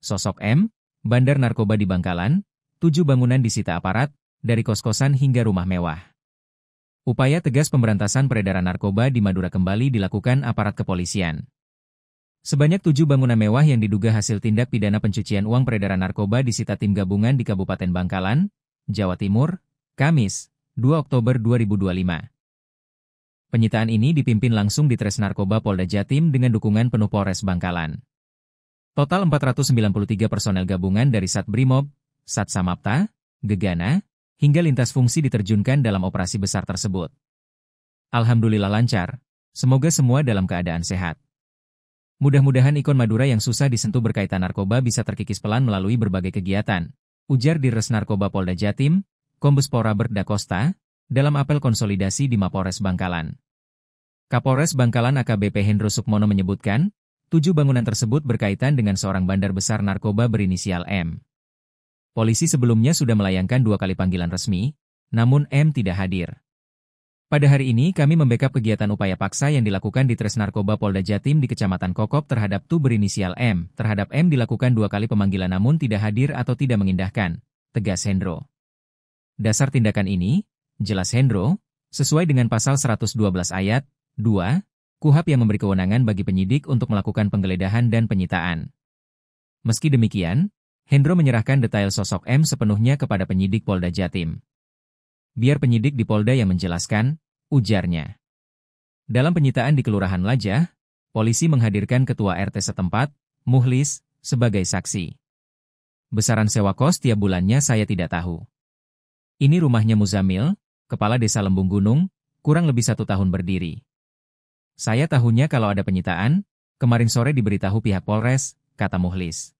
sosok M, bandar narkoba di Bangkalan, 7 bangunan disita aparat, dari kos-kosan hingga rumah mewah. Upaya tegas pemberantasan peredaran narkoba di Madura kembali dilakukan aparat kepolisian. Sebanyak 7 bangunan mewah yang diduga hasil tindak pidana pencucian uang peredaran narkoba disita tim gabungan di Kabupaten Bangkalan, Jawa Timur, Kamis, 2 Oktober 2025. Penyitaan ini dipimpin langsung di Tres Narkoba Polda Jatim dengan dukungan penuh Polres Bangkalan. Total 493 personel gabungan dari Satbrimob, Satsamapta, Gegana, hingga lintas fungsi diterjunkan dalam operasi besar tersebut. Alhamdulillah lancar, semoga semua dalam keadaan sehat. Mudah-mudahan ikon Madura yang susah disentuh berkaitan narkoba bisa terkikis pelan melalui berbagai kegiatan, ujar Dirres Narkoba Polda Jatim, Kombes Pol Robert Da Costa, dalam apel konsolidasi di Mapolres Bangkalan. Kapolres Bangkalan AKBP Hendro Sukmono menyebutkan, 7 bangunan tersebut berkaitan dengan seorang bandar besar narkoba berinisial M. Polisi sebelumnya sudah melayangkan 2 kali panggilan resmi, namun M tidak hadir. Pada hari ini kami membackup kegiatan upaya paksa yang dilakukan di Tres Narkoba Polda Jatim di Kecamatan Kokop terhadap Tu berinisial M. Terhadap M dilakukan 2 kali pemanggilan namun tidak hadir atau tidak mengindahkan, tegas Hendro. Dasar tindakan ini, jelas Hendro, sesuai dengan pasal 112 ayat 2, KUHP yang memberi kewenangan bagi penyidik untuk melakukan penggeledahan dan penyitaan. Meski demikian, Hendro menyerahkan detail sosok M sepenuhnya kepada penyidik Polda Jatim. Biar penyidik di Polda yang menjelaskan, ujarnya. Dalam penyitaan di Kelurahan Lajah, polisi menghadirkan ketua RT setempat, Muhlis, sebagai saksi. Besaran sewa kos tiap bulannya saya tidak tahu. Ini rumahnya Muzamil, kepala desa Lembung Gunung, kurang lebih 1 tahun berdiri. Saya tahunya kalau ada penyitaan, kemarin sore diberitahu pihak Polres, kata Muhlis.